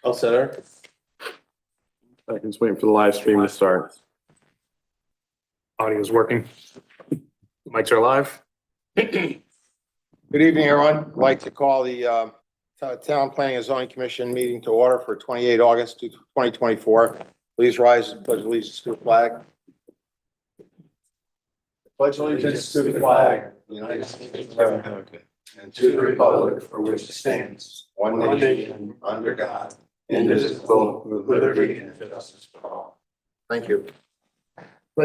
All set, Eric? I'm just waiting for the live stream to start. Audio's working. Mics are live. Good evening, everyone. I'd like to call the Town Planning and Zoning Commission meeting to order for 28 August 2024. Please rise and pledge allegiance to the flag. Pledge allegiance to the flag, of the United States of America, and to the republic for which it stands, one nation, under God, indivisible, with liberty and justice for all. Thank you. Oh,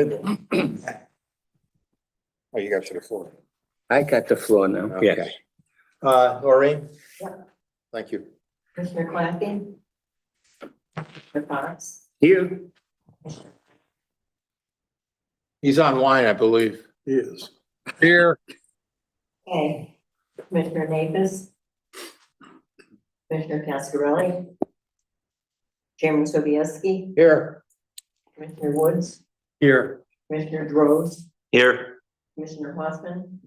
you got to the floor. I got the floor now. Okay. Noreen? Yeah. Thank you. Commissioner Clappy? Commissioner Fox? Here. He's online, I believe. He is. Here. Okay. Commissioner Navis? Commissioner Cascarelli? Chairman Sobieski? Here. Commissioner Woods? Here. Commissioner Droves? Here. Commissioner Hoffman?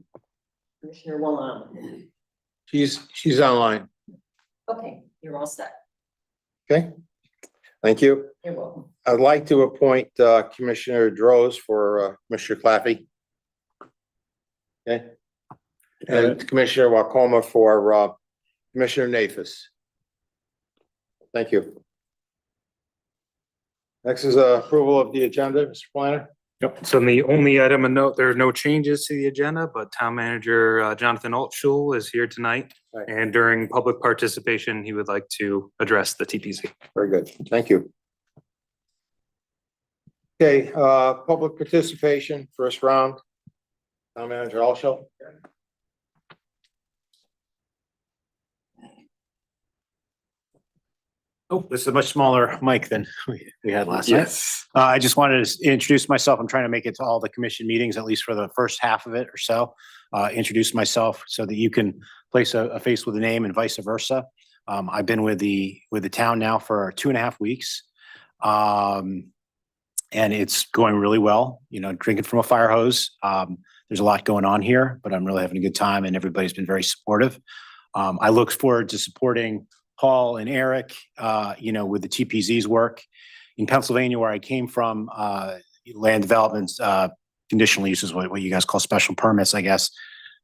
Commissioner Wallen? She's online. Okay, you're all set. Okay. Thank you. You're welcome. I'd like to appoint Commissioner Droz for Commissioner Claffey. Okay. And Commissioner Wakoma for Commissioner Nafis. Thank you. Next is approval of the agenda, Mr. Planner. Yep. So the only item of note, there are no changes to the agenda, but Town Manager Jonathan Altschul is here tonight. Right. And during public participation, he would like to address the TPZ. Very good. Thank you. Okay, public participation, first round. Town Manager Alshel. Oh, this is a much smaller mic than we had last night. Yes. I just wanted to introduce myself. I'm trying to make it to all the commission meetings, at least for the first half of it or so. Introduce myself so that you can place a face with a name and vice versa. I've been with the town now for 2.5 weeks. And it's going really well, you know, drinking from a fire hose. There's a lot going on here, but I'm really having a good time and everybody's been very supportive. I look forward to supporting Paul and Eric, you know, with the TPZ's work. In Pennsylvania, where I came from, land developments, conditional uses, what you guys call special permits, I guess,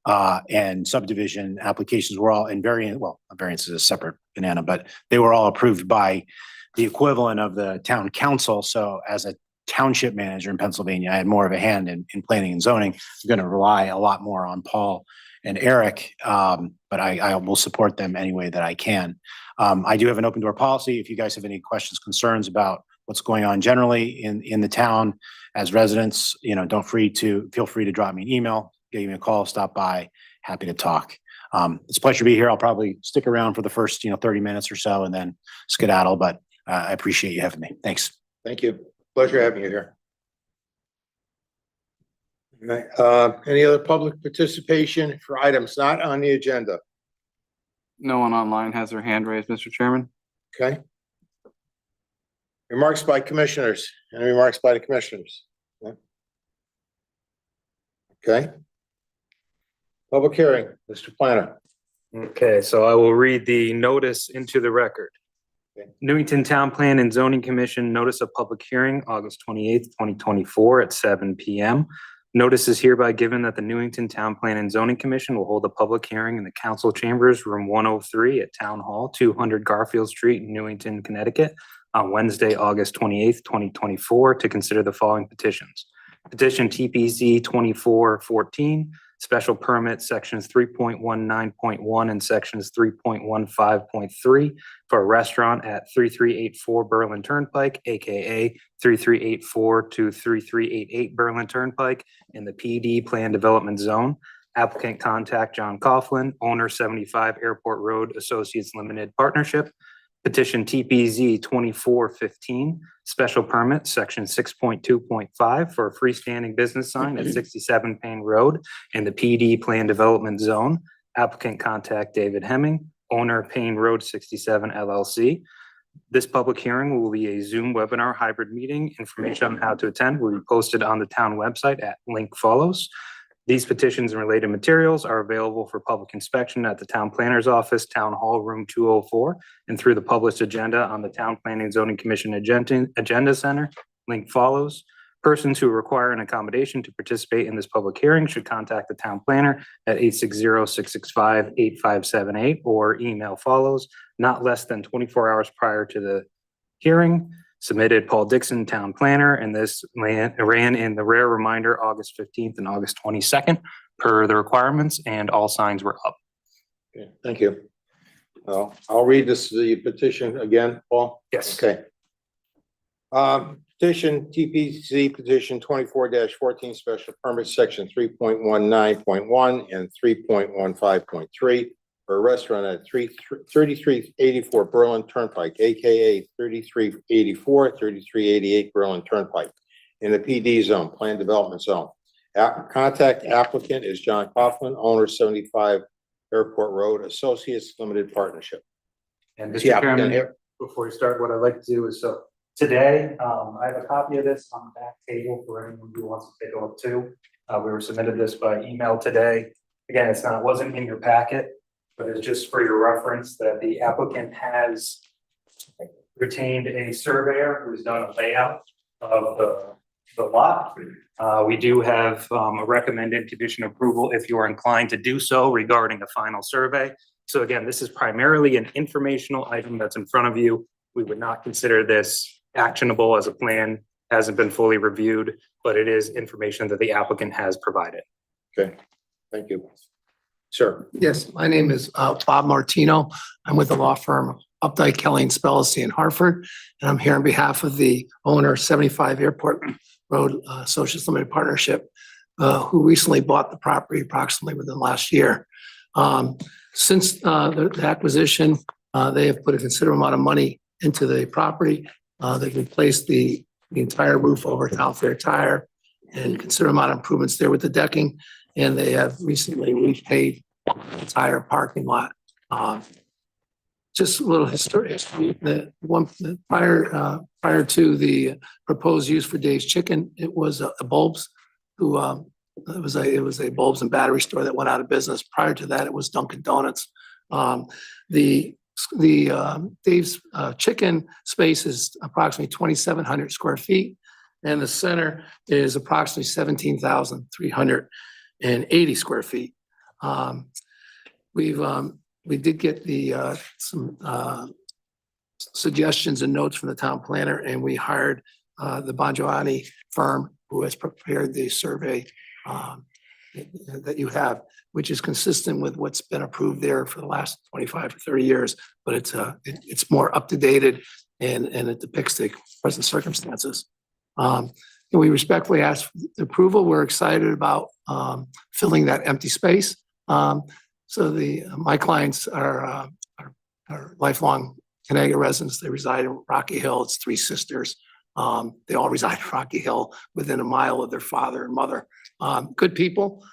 and subdivision applications were all in variance is a separate banana, but they were all approved by the equivalent of the town council. So as a township manager in Pennsylvania, I had more of a hand in planning and zoning. I'm going to rely a lot more on Paul and Eric, but I will support them any way that I can. I do have an open door policy. If you guys have any questions, concerns about what's going on generally in the town as residents, you know, feel free to drop me an email, give me a call, stop by, happy to talk. It's a pleasure to be here. I'll probably stick around for the first, 30 minutes or so and then skedaddle, but I appreciate you having me. Thanks. Thank you. Pleasure having you here. Okay, any other public participation for items not on the agenda? No one online has their hand raised, Mr. Chairman. Okay. Remarks by commissioners. Any remarks by the commissioners? Okay. Public hearing, Mr. Planner. Okay, so I will read the notice into the record. Okay. Newington Town Plan and Zoning Commission notice of public hearing, August 28th, 2024 at 7 p.m. Notice is hereby given that the Newington Town Plan and Zoning Commission will hold a public hearing in the council chambers, room 103 at Town Hall, 200 Garfield Street, Newington, Connecticut, on Wednesday, August 28th, 2024, to consider the following petitions. Petition TPZ 2414, special permit sections 3.19.1 and sections 3.15.3 for a restaurant at 3384 Berlin Turnpike, aka 3384 to 3388 Berlin Turnpike in the PD Plan Development Zone. Applicant contact John Coughlin, owner 75 Airport Road Associates Limited Partnership. Petition TPZ 2415, special permit, section 6.2.5 for a freestanding business sign at 67 Payne Road in the PD Plan Development Zone. Applicant contact David Hemming, owner Payne Road 67 LLC. This public hearing will be a Zoom webinar hybrid meeting. Information on how to attend will be posted on the town website at link follows. These petitions and related materials are available for public inspection at the Town Planner's Office, Town Hall, Room 204, and through the published agenda on the Town Planning and Zoning Commission Agenda Center. Link follows. Persons who require an accommodation to participate in this public hearing should contact the town planner at 860-665-8578 or email follows, not less than 24 hours prior to the hearing. Submitted Paul Dixon, Town Planner, and this ran in the rare reminder August 15th and August 22nd per the requirements, and all signs were up. Okay, thank you. I'll read the petition again, Paul. Yes. Okay. Petition TPC petition 24-14 special permit section 3.19.1 and 3.15.3 for a restaurant at 3384 Berlin Turnpike, aka 3384, 3388 Berlin Turnpike in the PD zone, planned development zone. Contact applicant is John Kaufman, owner 75 Airport Road, Associates Limited Partnership. And Is the Mr. applicant Chairman, here? before we start, what I'd like to do is, so today, I have a copy of this on the back table for anyone who wants to take a look too. We were submitted this by email today. Again, it wasn't in your packet, but it's just for your reference that the applicant has retained a surveyor who's done a layout of the lot. We do have a recommended condition approval if you are inclined to do so regarding a final survey. So again, this is primarily an informational item that's in front of you. We would not consider this actionable as a plan, hasn't been fully reviewed, but it is information that the applicant has provided. Okay, thank you. Sir. Yes, my name is Bob Martino. I'm with the law firm Updike, Kelly and Spellacy in Hartford. And I'm here on behalf of the owner, 75 Airport Road Associates Limited Partnership, who recently bought the property approximately within last year. Since the acquisition, they have put a considerable amount of money into the property. They've replaced the entire roof over Calfair Tire and considerable amount of improvements there with the decking. And they have recently repaid the entire parking lot. Just a little history. Prior to the proposed use for Dave's Chicken, it was a Bulbs who it was a Bulbs and battery store that went out of business. Prior to that, it was Dunkin' Donuts. The Dave's Chicken space is approximately 2,700 square feet, and the center is approximately 17,380 square feet. We did get some suggestions and notes from the town planner, and we hired the Bongiovanni firm who has prepared the survey that you have, which is consistent with what's been approved there for the last 25 or 30 years, but it's more up to date and it depicts the present circumstances. We respectfully ask for the approval. We're excited about filling that empty space. So my clients are lifelong Connecticut residents. They reside in Rocky Hill. It's three sisters. They all reside in Rocky Hill within a mile of their father and mother. Good people.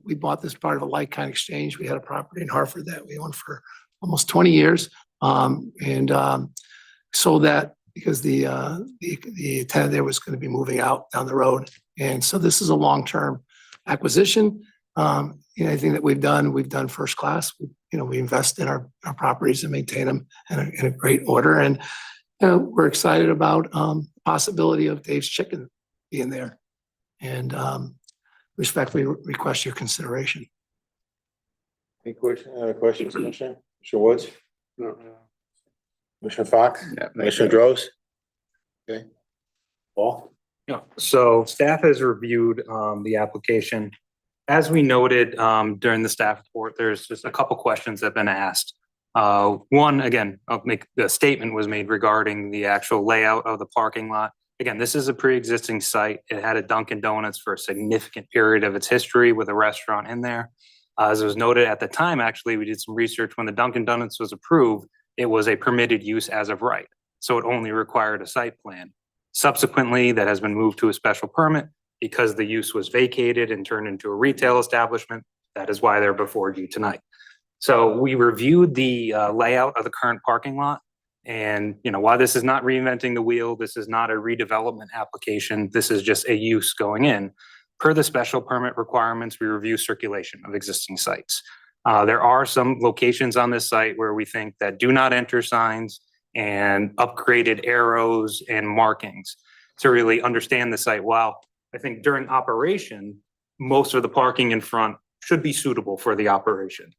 We bought this part of a like-kind exchange. We had a property in Hartford that we owned for almost 20 years and sold that because the tenant there was going to be moving out down the road. And so this is a long-term acquisition. Anything that we've done first class. We invest in our properties and maintain them in a great order. And we're excited about possibility of Dave's Chicken being there. And respectfully request your consideration. Any questions, Commissioner? Commissioner Woods? No. Commissioner Fox? Yeah, Commissioner Droz? Okay. Paul? Yeah, so staff has reviewed the application. As we noted during the staff report, there's just a couple questions that have been asked. One, again, the statement was made regarding the actual layout of the parking lot. Again, this is a pre-existing site. It had a Dunkin' Donuts for a significant period of its history with a restaurant in there. As it was noted at the time, actually, we did some research when the Dunkin' Donuts was approved, it was a permitted use as of right. So it only required a site plan. Subsequently, that has been moved to a special permit because the use was vacated and turned into a retail establishment. That is why they're before you tonight. So we reviewed the layout of the current parking lot. And while this is not reinventing the wheel, this is not a redevelopment application, this is just a use going in. per the special permit requirements, we review circulation of existing sites. There are some locations on this site where we think that do not enter signs and upgraded arrows and markings to really understand the site. While I think during operation, most of the parking in front should be suitable for the operation.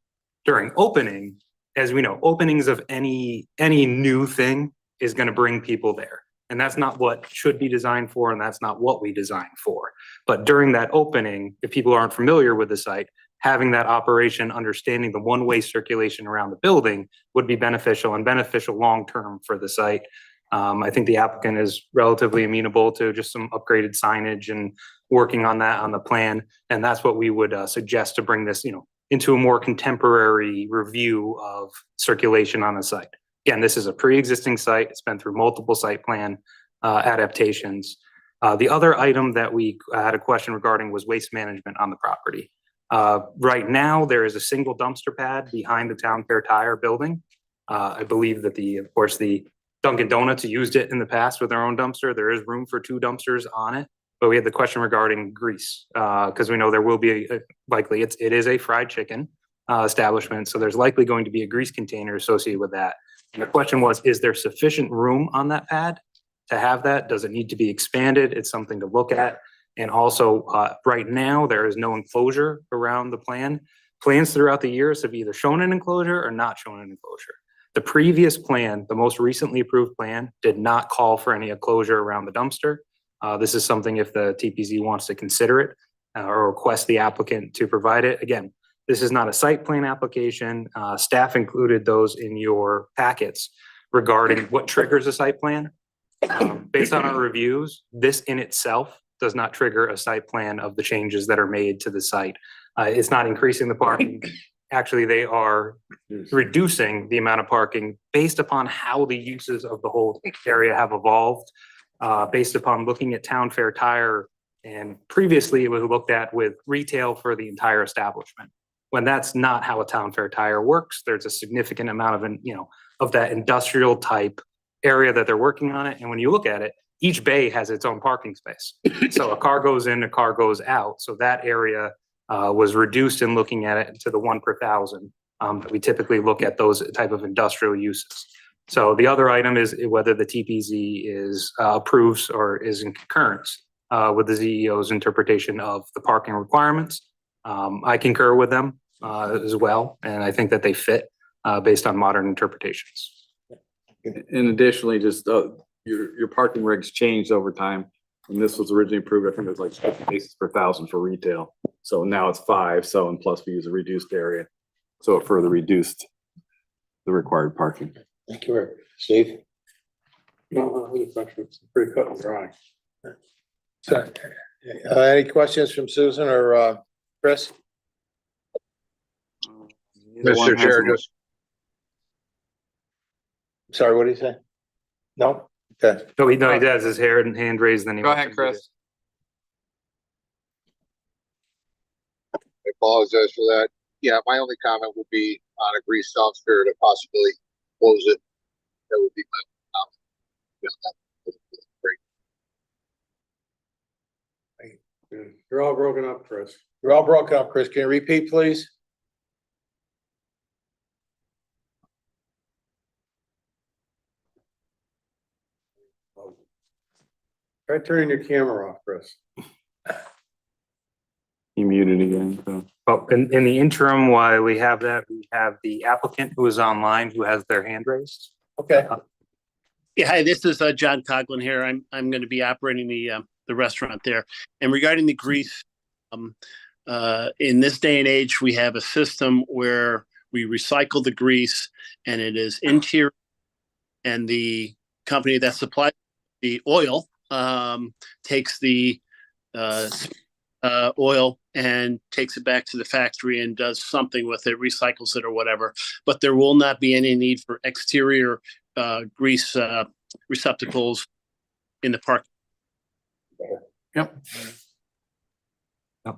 During opening, as we know, openings of any new thing is going to bring people there. And that's not what should be designed for, and that's not what we designed for. But during that opening, if people aren't familiar with the site, having that operation, understanding the one-way circulation around the building would be beneficial and beneficial long-term for the site. I think the applicant is relatively amenable to just some upgraded signage and working on that on the plan. And that's what we would suggest to bring this, into a more contemporary review of circulation on the site. Again, this is a pre-existing site. It's been through multiple site plan adaptations. The other item that we had a question regarding was waste management on the property. Right now, there is a single dumpster pad behind the Town Fair Tire building. I believe that of course, the Dunkin' Donuts used it in the past with their own dumpster. There is room for 2 dumpsters on it, but we had the question regarding grease, because we know there will be likely, it is a fried chicken establishment, so there's likely going to be a grease container associated with that. And the question was, is there sufficient room on that pad to have that? Does it need to be expanded? It's something to look at. And also, right now, there is no enclosure around the plan. Plans throughout the years have either shown an enclosure or not shown an enclosure. The previous plan, the most recently approved plan, did not call for any enclosure around the dumpster. This is something if the TPZ wants to consider it or request the applicant to provide it. Again, this is not a site plan application. Staff included those in your packets regarding what triggers a site plan. Based on our reviews, this in itself does not trigger a site plan of the changes that are made to the site. It's not increasing the parking. Actually, they are reducing the amount of parking based upon how the uses of the whole area have evolved, based upon looking at Town Fair Tire. And previously, it was looked at with retail for the entire establishment. When that's not how a Town Fair Tire works, there's a significant amount of, of that industrial type area that they're working on it. And when you look at it, each bay has its own parking space. So a car goes in, a car goes out. So that area was reduced in looking at it to the 1 per 1,000 that we typically look at those type of industrial uses. So the other item is whether the TPZ is approves or is in concurrence with the CEO's interpretation of the parking requirements. I concur with them as well, and I think that they fit based on modern interpretations. And additionally, just your parking regs changed over time. When this was originally approved, I think it was like 50 spaces per 1,000 for retail. So now it's 5. So, and plus we use a reduced area. So it further reduced the required parking. Thank you, Rick. Steve? No, it's pretty cut and dry. So, any questions from Susan or Chris? Mr. Chair, just. Sorry, what did he say? No? Okay. No, he does his hand raised. Then he Go ahead, Chris. I apologize for that. Yeah, my only comment would be on a grease dumpster to possibly close it. That would be my comment. Yeah, that, great. You're all broken up, Chris. You're all broken up, Chris. Can you repeat, please? Try turning your camera off, Chris. He muted again. So. Oh, in the interim, while we have that, we have the applicant who is online who has their hand raised. Okay. Yeah, hi, this is John Coughlin here. I'm going to be operating the restaurant there. And regarding the grease, in this day and age, we have a system where we recycle the grease and it is interior, and the company that supplies the oil takes the oil and takes it back to the factory and does something with it, recycles it or whatever. But there will not be any need for exterior grease receptacles in the park. Yep.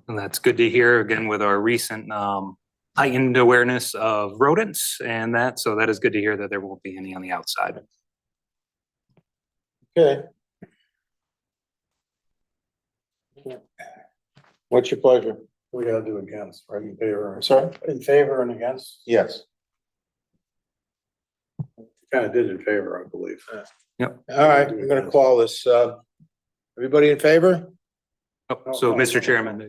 And that's good to hear again with our recent heightened awareness of rodents and that. So that is good to hear that there won't be any on the outside. Okay. What's your pleasure? We gotta do against, right, in favor. Sorry? In favor and against? Yes. Kind of did in favor, I believe. All right, we're gonna call this, everybody in favor? Oh, so, Mr. Chairman,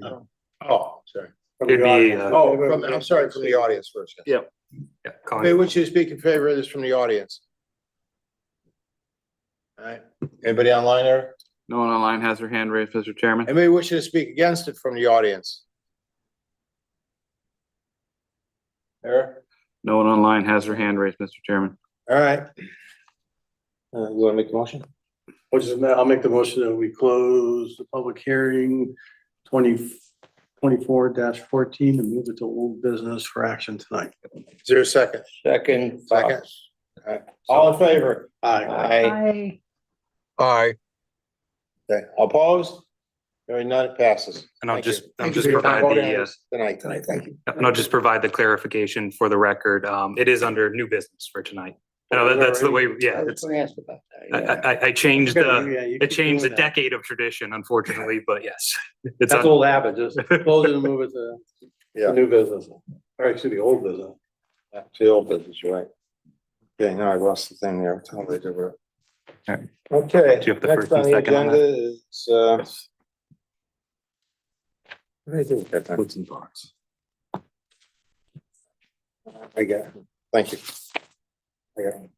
Oh, sorry. it'd be, Oh, I'm sorry, from the audience first. Yeah. yeah, Okay, Colin. which is speak in favor of this from the audience? All right, anybody online there? No one online has their hand raised, Mr. Chairman. Anybody wishing to speak against it from the audience? There, No one online has their hand raised, Mr. Chairman. all right. You wanna make the motion? I'll make the motion that we close the public hearing 2024-14 and move it to old business for action tonight. Is there a second? Second. Second. All right. All in favor? Aye. Aye. Aye. Okay, opposed? Hearing none, it passes. And I'll Thank you. just Thank you provide for voting on the, this Tonight, thank you. and I'll just provide the clarification for the record. It is under new business for tonight. I know that's the way, yeah, I was it's, gonna ask about that. I changed the, Yeah, you it keep changed a doing that. decade of tradition, unfortunately, but yes. It's That's on, old habit, just close it and move it to Yeah. new business, or actually the old business. That's the old business, you're right. Okay, now I lost the thing there. Tell me to do All right. it. Okay, Do you have the next first and on the second on agenda is, what did I do with that time? What's in box? I got it. Thank you. I got it.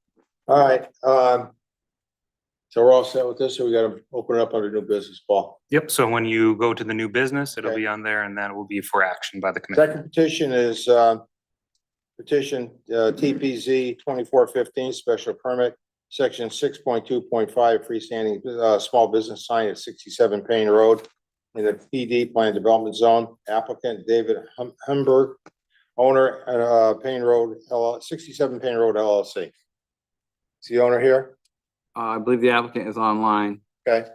All right, so we're all set with this, so we gotta open it up under new business, Paul. yep, so when you go to the new business, it'll Okay. be on there and that will be for action by the commission. Second petition is, petition, TPZ 2415, special permit, section 6.2.5, freestanding, small business sign at 67 Payne Road in the PD Plan Development Zone. Applicant David Humberg, owner, Payne Road, 67 Payne Road LLC. Is the owner here? I believe the applicant is online. Okay.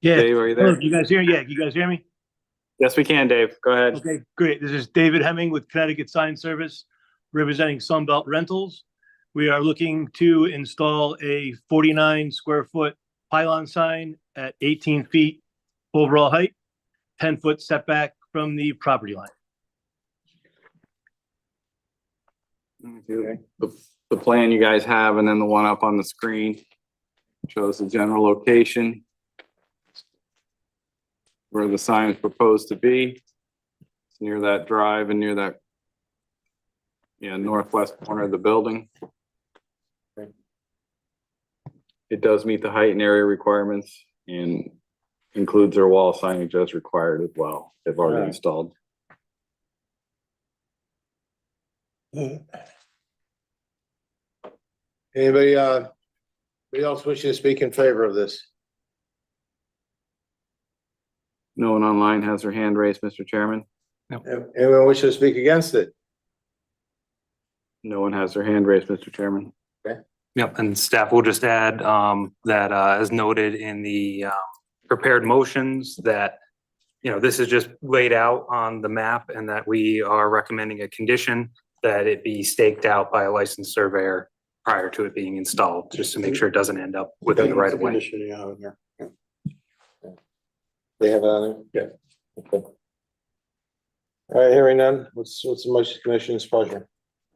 Yeah, Dave, are you hello, there? you guys hear? Yeah, you guys hear me? Yes, we can, Dave. Go ahead. Okay, great. This is David Hemming with Connecticut Sign Service, representing Sunbelt Rentals. We are looking to install a 49 square foot pylon sign at 18 feet overall height, 10-foot setback from the property line. The plan you guys have and then the one up on the screen shows the general location where the sign is proposed to be. It's near that drive and near that, northwest corner of the building. It does meet the height and area requirements and includes their wall signage as required as well. They've already Alright. installed. Anybody else wishing to speak in favor of this? No one online has their hand raised, Mr. Chairman. Anyone wishing to speak against it? No one has their hand raised, Mr. Chairman. Yep, and staff will just add that as noted in the prepared motions that, this is just laid out on the map and that we are recommending a condition that it be staked out by a licensed surveyor prior to it being installed, just to make sure it doesn't end up within the right of way. Conditioning out of there. They have it on there? Yeah. Okay. All right, hearing none, what's the motion commission's pleasure?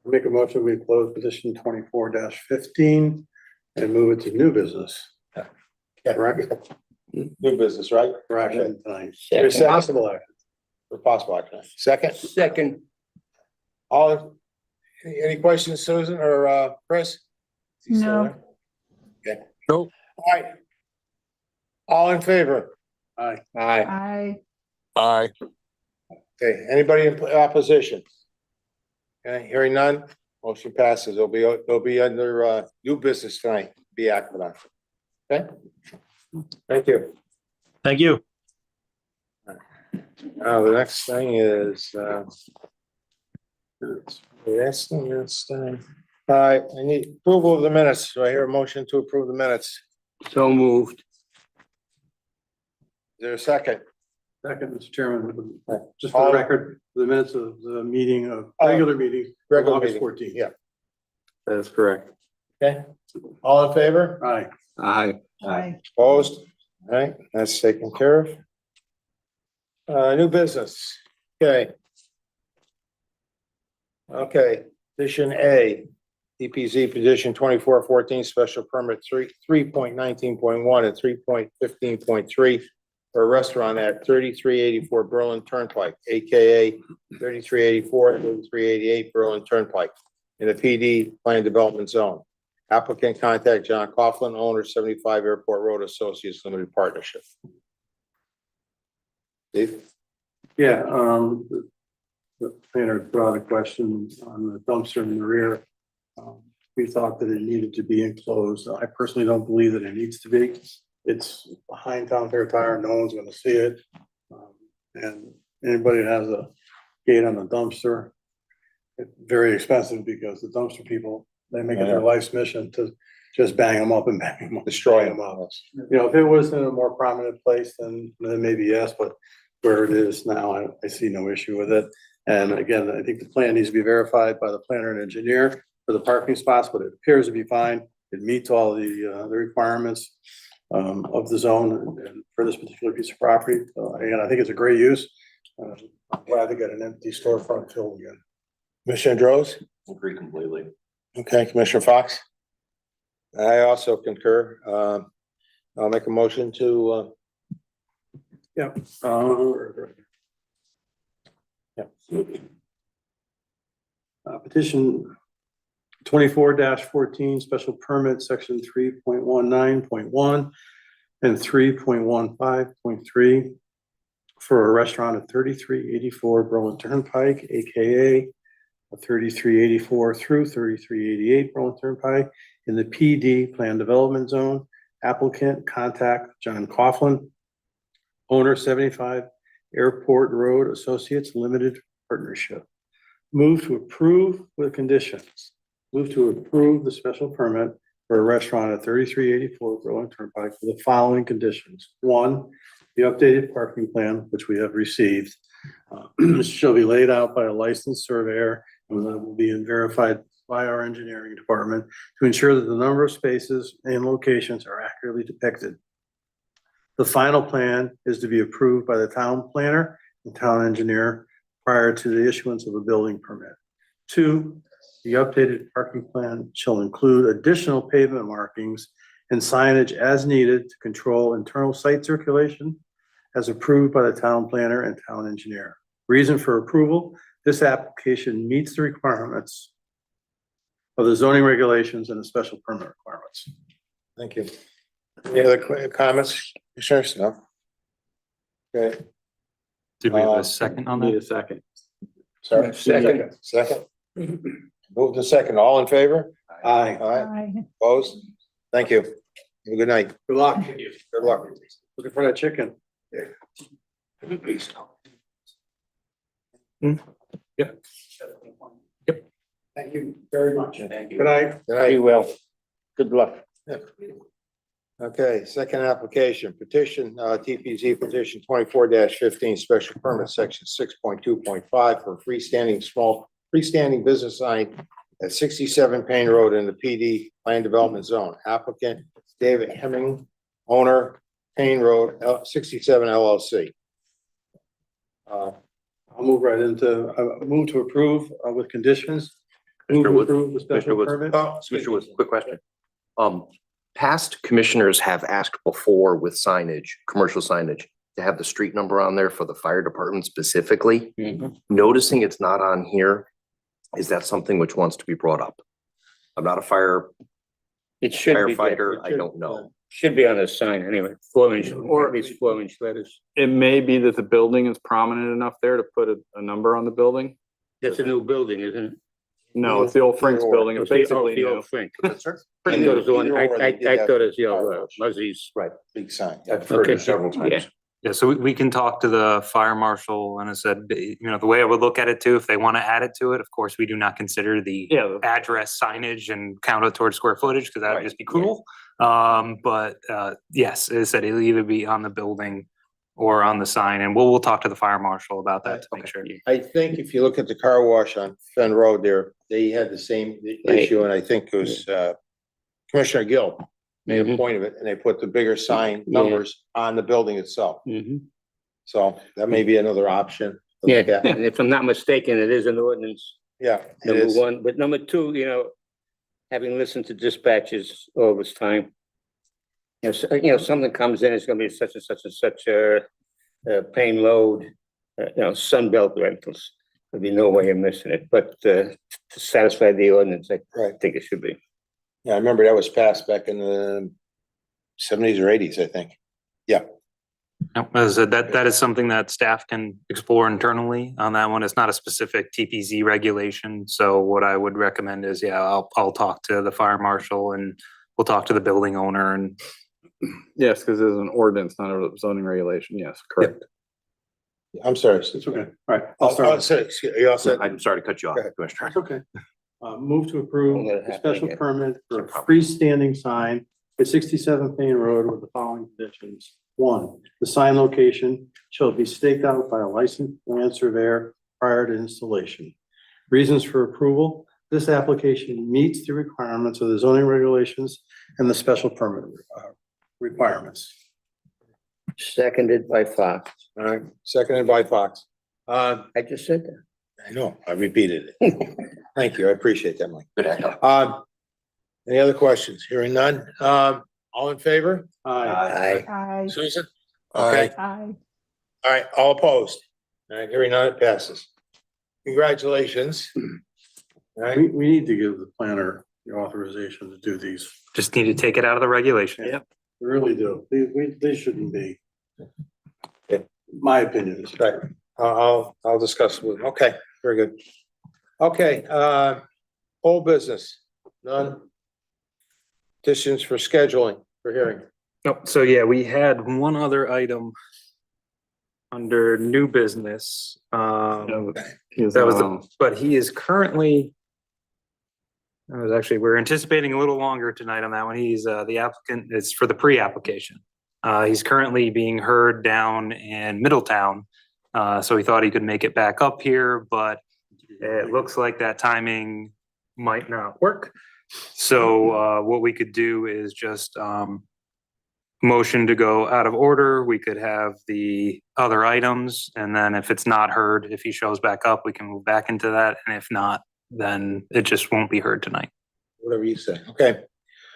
Make a motion, we close petition 24-15 and move it to new business. Yeah. Correct? New business, right? For action tonight. Second. Possible action. For possible action. Second, Second. any questions, Susan or Chris? Is he still No. there? Okay. Nope. All right. All in favor? Aye. Aye. Aye. Okay, anybody in opposition? Okay, hearing none, motion passes. They'll be under new business tonight, be acted on. Okay? Thank you. Thank you. The next thing is this thing. All right, I need approval of the minutes. Do I hear a motion to approve the minutes? So moved. Is there a second? Second, Mr. Chairman, Right. just for the record, the minutes of the meeting of regular meeting, Regular August meeting. 14th. Yeah. That is correct. Okay, all in favor? Aye. Aye. Aye. Opposed? All right, that's taken care of. New business, okay. Okay, petition A, DPZ petition 2414, special permit 3.19.1 and 3.15.3 for a restaurant at 3384 Berlin Turnpike, AKA 3384, 3388 Berlin Turnpike in the PD Plan Development Zone. Applicant contact John Coughlin, owner 75 Airport Road Associates Limited Partnership. Steve? Yeah, the planner brought a question on the dumpster in the rear. We thought that it needed to be enclosed. I personally don't believe that it needs to be. It's behind Town Fair Tire, no one's gonna see it. And anybody that has a gate on the dumpster, it's very expensive because the dumpster people, they make it their life's mission to just bang them up and bang them up. Destroy them up. You know, if it was in a more prominent place, then maybe yes, but where it is now, I see no issue with it. And again, I think the plan needs to be verified by the planner and engineer for the parking spots, but it appears to be fine. It meets all the requirements of the zone and for this particular piece of property. So again, I think it's a great use. I'm glad to get an empty storefront filled again. Commissioner Droz? Agree completely. Okay, Commissioner Fox? I also concur. I'll make a motion to, Yeah. Petition 24-14, special permit, section 3.19.1 and 3.15.3 for a restaurant at 3384 Berlin Turnpike, AKA 3384 through 3388 Berlin Turnpike in the PD Plan Development Zone. Applicant contact John Coughlin, owner 75 Airport Road Associates Limited Partnership. Move to approve with conditions. Move to approve the special permit for a restaurant at 3384 Berlin Turnpike for the following conditions. One, the updated parking plan, which we have received, shall be laid out by a licensed surveyor and that will be verified by our engineering department to ensure that the number of spaces and locations are accurately depicted. The final plan is to be approved by the town planner and town engineer prior to the issuance of a building permit. Two, the updated parking plan shall include additional pavement markings and signage as needed to control internal site circulation as approved by the town planner and town engineer. Reason for approval, this application meets the requirements of the zoning regulations and the special permit requirements. thank you. Any other comments, Commissioners? No? Okay, Did we have a second on Need that? a second. sorry. Second. Second. Move to second. All in favor? Aye. All right, Aye. opposed? Thank you. Have a good night. Good luck. Good luck. Looking for that chicken. Thank you very much. Thank Good night. Good night. well. Good luck. Okay, second application, petition, TPZ petition 24-15, special permit, section 6.2.5 for freestanding business sign at 67 Payne Road in the PD Plan Development Zone. Applicant David Hemming, owner Payne Road, 67 LLC. I'll move right into, move to approve with conditions. Move to approve the special permit. Mr. Woods, quick question. Past commissioners have asked before with signage, commercial signage, to have the street number on there for the fire department specifically. Noticing it's not on here, is that something which wants to be brought up? I'm not a It should be. firefighter, I don't know. Should be on a sign anyway, 4-inch, or at least 4-inch letters. It may be that the building is prominent enough there to put a number on the building. That's a new building, isn't it? No, it's the old Frank's building. It's basically The new. old Frank. I thought it was the one, I thought it was your Muzzy's. Right, big sign. I've heard it several times. Yeah, so we can talk to the fire marshal, and I said, you know, the way I would look at it too, if they want to add it to it, of course, we do not consider the Yeah, address signage and count it towards square footage, because that would Right. just be cruel. But yes, as I said, it'll either be on the building or on the sign, and we'll talk to the fire marshal about that to make sure. I think if you look at the car wash on Fen Road there, they had the same issue, and I think it was Commissioner Gill Mhm. a point of it, and they put the bigger sign Yeah. numbers on the building itself. Mhm. So that may be another option. to Yeah, look at. and if I'm not mistaken, it is an ordinance, Yeah, it number is. one, but number two, having listened to dispatches all this time. Something comes in, it's gonna be such and such and such a plain load, Sunbelt rentals. There'd be no way of missing it, but to satisfy the ordinance, I Right. think it should be. Yeah, I remember that was passed back in the 70s or 80s, I think. No, as I said, that is something that staff can explore internally on that one. It's not a specific TPZ regulation. So what I would recommend is, I'll talk to the fire marshal and we'll talk to the building owner and Yes, because it's an ordinance, not a zoning regulation. Yes, correct. I'm sorry. It's okay. All right, I'll start. You all set? I'm sorry to cut you off, Go ahead. Commissioner. It's okay. Move to approve I'm gonna a have special to get- permit for a freestanding sign at 67 Payne Road with the following conditions. One, the sign location shall be staked out by a licensed land surveyor prior to installation. Reasons for approval: this application meets the requirements of the zoning regulations and the special permit requirements. Seconded by Fox. All right, seconded by Fox. I just said that. I know, I repeated it. Thank you, I appreciate that, Mike. Good echo. Any other questions? Hearing none. All in favor? Aye. Aye. Susan? Okay, Aye. all right, all opposed? All right, hearing none, it passes. Congratulations. All right, We need to give the planner the authorization to do these. just need to take it out of the regulation. Yeah. We really do. They shouldn't be. My opinion is. right, I'll discuss with, okay, very good. Okay, old business, none. Petitions for scheduling, for hearing. Nope. So yeah, we had one other item under new business. He's, That was but he is currently. We're anticipating a little longer tonight on that one. He's, the applicant is for the pre-application. He's currently being heard down in Middletown. So he thought he could make it back up here, but it looks like that timing might not work. So, what we could do is just, motion to go out of order. We could have the other items, and then if it's not heard, if he shows back up, we can move back into that, and if not, then it just won't be heard tonight. Whatever you say, okay.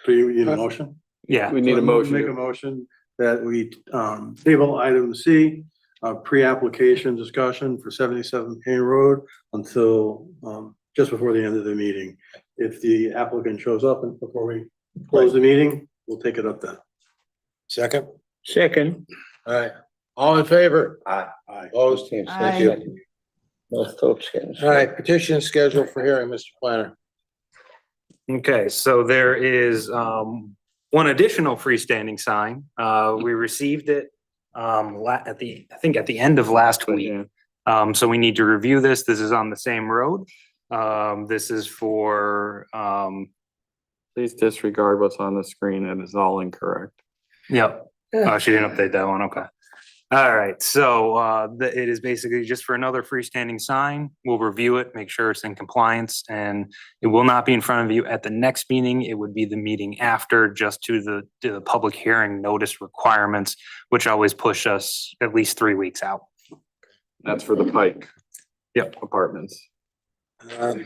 So you need a motion? Yeah, we need a Make a motion. motion that we table item C, pre-application discussion for 77 Payne Road until just before the end of the meeting. If the applicant shows up and before we close the meeting, we'll take it up then. Second, Second. all right, all in favor? Aye. Opposed? Thank you. Most folks can. All right, petition scheduled for hearing, Mr. Planner. okay, so there is one additional freestanding sign. We received it at the end of last week. So we need to review this. This is on the same road. This is for Please disregard what's on the screen. It is all incorrect. yep. She didn't update that one. Okay. All right. So it is basically just for another freestanding sign. We'll review it, make sure it's in compliance, and it will not be in front of you at the next meeting. It would be the meeting after, just to the public hearing notice requirements, which always push us at least 3 weeks out. That's for the Pike. Yep. Apartments. Well,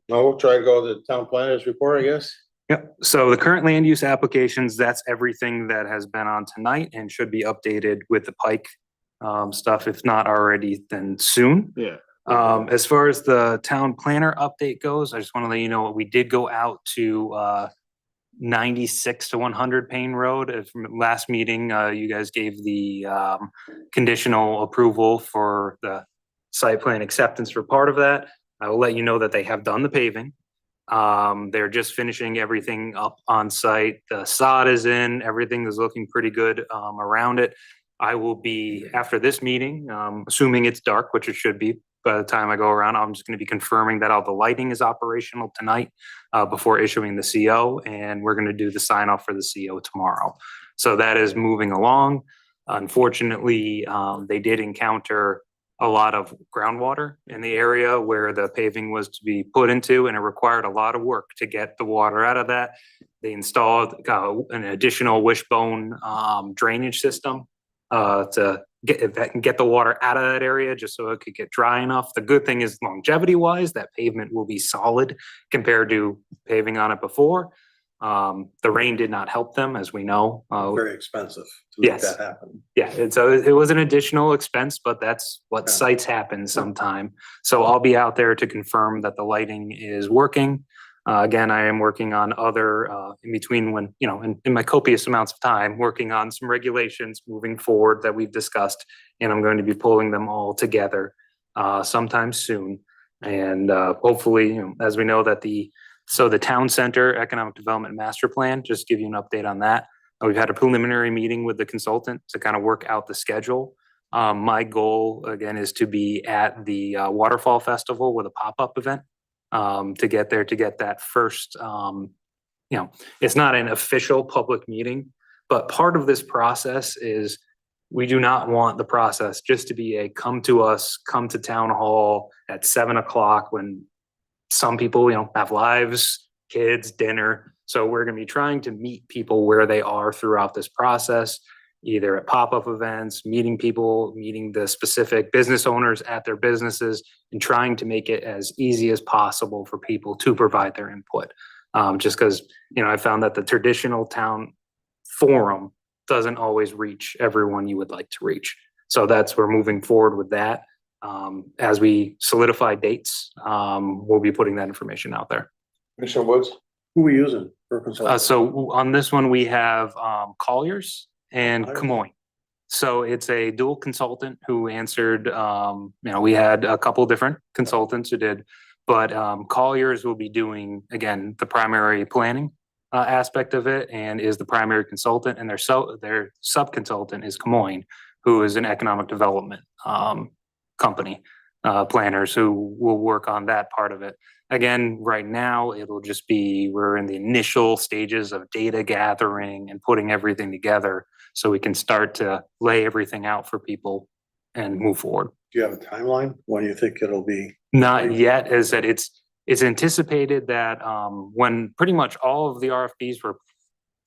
we'll try to go to the town planner's report, I guess. Yep. So the current land use applications, that's everything that has been on tonight and should be updated with the Pike stuff. If not already, then soon. Yeah. As far as the town planner update goes, I just want to let you know, we did go out to 96 to 100 Payne Road. From last meeting, you guys gave the conditional approval for the site plan acceptance for part of that. I will let you know that they have done the paving. They're just finishing everything up on site. The sod is in, everything is looking pretty good around it. I will be, after this meeting, assuming it's dark, which it should be by the time I go around, I'm just going to be confirming that all the lighting is operational tonight before issuing the CO, and we're going to do the sign off for the CO tomorrow. So that is moving along. Unfortunately, they did encounter a lot of groundwater in the area where the paving was to be put into, and it required a lot of work to get the water out of that. They installed an additional wishbone drainage system to get the water out of that area just so it could get dry enough. The good thing is longevity wise, that pavement will be solid compared to paving on it before. The rain did not help them, as we know. Very expensive to make Yes. that happen. Yeah, and so it was an additional expense, but that's what Yeah. sites happen sometime. So I'll be out there to confirm that the lighting is working. Again, I am working on other, in between when, you know, in my copious amounts of time, working on some regulations moving forward that we've discussed. And I'm going to be pulling them all together sometime soon. And hopefully, you know, as we know that the town center economic development master plan, just give you an update on that. We've had a preliminary meeting with the consultant to kind of work out the schedule. My goal, again, is to be at the Waterfall Festival with a pop-up event to get there, to get that first, you know, it's not an official public meeting, but part of this process is we do not want the process just to be a come to us, come to town hall at 7 o'clock when some people, you know, have lives, kids, dinner. So we're going to be trying to meet people where they are throughout this process, either at pop-up events, meeting people, meeting the specific business owners at their businesses, and trying to make it as easy as possible for people to provide their input. Just because, you know, I found that the traditional town forum doesn't always reach everyone you would like to reach. So we're moving forward with that. As we solidify dates, we'll be putting that information out there. Commissioner Woods? Who are we using for consultant? So on this one, we have Colliers and Camoin. So it's a dual consultant who answered, you know, we had a couple different consultants who did, but Colliers will be doing, again, the primary planning aspect of it and is the primary consultant, and their sub-consultant is Camoin, who is an economic development company, planners who will work on that part of it. Again, right now, it'll just be, we're in the initial stages of data gathering and putting everything together so we can start to lay everything out for people and move forward. Do you have a timeline? When you think it'll be? Not yet, as that it's anticipated that when pretty much all of the RFPs were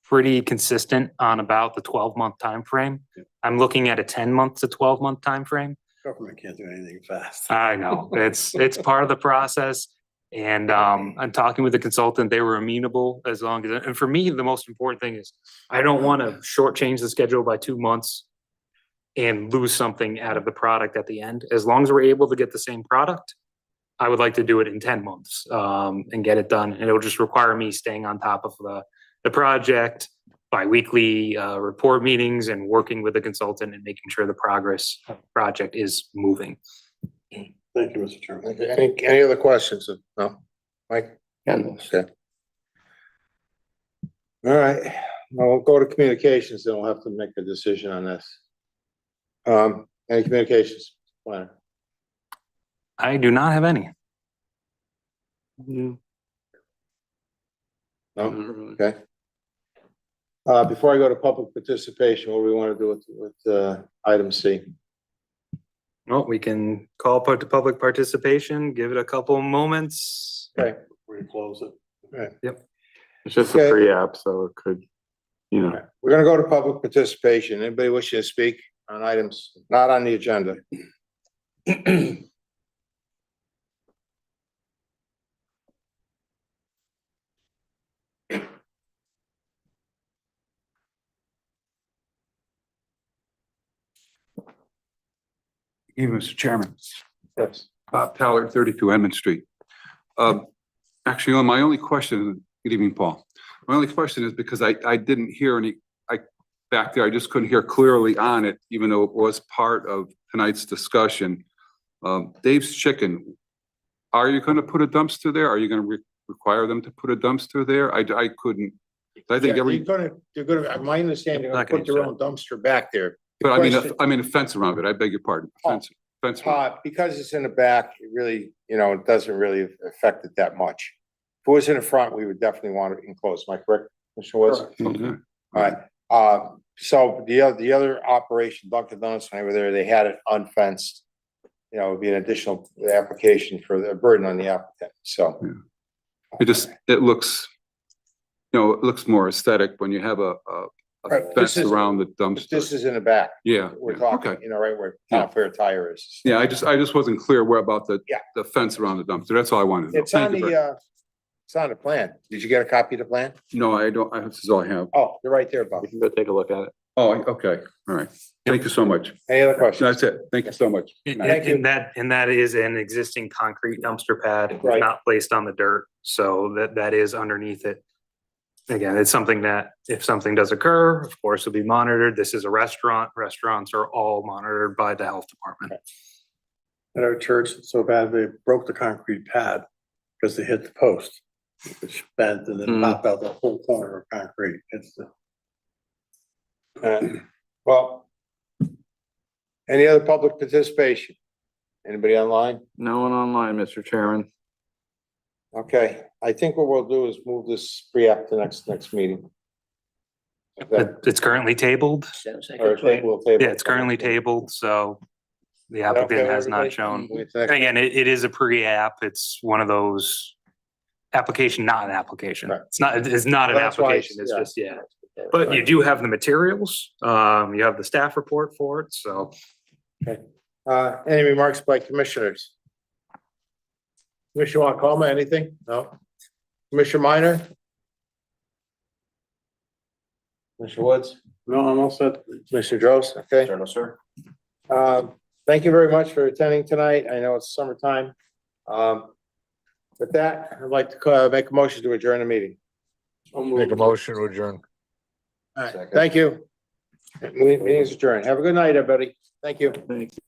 pretty consistent on about the 12-month time frame. I'm looking at a 10-month to 12-month time frame. Government can't do anything fast. I know, it's part of the process. And I'm talking with the consultant, they were amenable as long as, and for me, the most important thing is I don't want to shortchange the schedule by 2 months and lose something out of the product at the end. As long as we're able to get the same product, I would like to do it in 10 months and get it done. And it'll just require me staying on top of the project, bi-weekly report meetings, and working with the consultant and making sure the progress of the project is moving. Thank you, Mr. Chairman. Okay, any other questions? No? Mike? Okay. All right, well, we'll go to communications, then we'll have to make a decision on this. Any communications? Planner? I do not have any. No? Okay. Before I go to public participation, what do we want to do with item C? Well, we can call public participation, give it a couple moments. Okay. We're gonna close it. Right. It's just Okay. a free app, so it could, you know. We're gonna go to public participation. Anybody wishing to speak on items not on the agenda? Hey, Mr. Chairman, Yes. Bob Tallard, 32 Edmund Street. Actually, my only question, good evening, Paul. My only question is because I didn't hear any, back there, I just couldn't hear clearly on it, even though it was part of tonight's discussion. Dave's Chicken, are you going to put a dumpster there? Are you going to require them to put a dumpster there? I couldn't. I think They're gonna, my understanding, they're gonna put their own dumpster back there. But I mean a fence around it. I beg your pardon. Fence. Because it's in the back, it really, it doesn't really affect it that much. If it was in the front, we would definitely want to enclose. Am I correct, Mr. Woods? Okay. All right, so the other operation, Dunkin' Donuts, when they were there, they had it unfenced. you know, it would be an additional application for the burden on the applicant, so. It looks, you know, it looks more aesthetic when you have a Right, this fence is- around the This dumpster. is in the back. Yeah, We're yeah, talking, okay. you know, right where Top Fair Tire is. Yeah, I just wasn't clear where about Yeah. the fence around the dumpster. That's all I wanted to know. It's on Thank you very- it's on the plan. Did you get a copy of the plan? No, I don't, this is all I have. Oh, they're right there, Bob. You can go take a look at it. Oh, okay, all right. Thank you so much. Any other questions? That's it. Thank you so much. Thank you. And that is an existing concrete dumpster pad, it was Right. not placed on the dirt, so that is underneath it. Again, it's something that if something does occur, of course, it'll be monitored. This is a restaurant. Restaurants are all monitored by the health department. At our church, it's so bad, they broke the concrete pad because they hit the post. It's bent and then popped out the whole corner of concrete. It's Well, any other public participation? Anybody online? No one online, Mr. Chairman. Okay, I think what we'll do is move this pre-app to next meeting. It's currently tabled. Or we'll table. Yeah, it's currently tabled, so the Okay, applicant has not everybody? shown. Move it to next- Again, it is a pre-app. It's one of those application, not an application. Right. It's not an That's why application. It's yeah. just, yeah. But you do have the materials. You have the staff report for it, so. Any remarks by commissioners? Commissioner Walcoma, anything? No? Commissioner Minor? Commissioner Woods? No, I'm all set. Commissioner Drost, okay. No, sir. Thank you very much for attending tonight. I know it's summertime. With that, I'd like to make a motion to adjourn the meeting. Make a motion to adjourn. All right, thank you. Meeting is adjourned. Have a good night, everybody. Thank you. Thank you.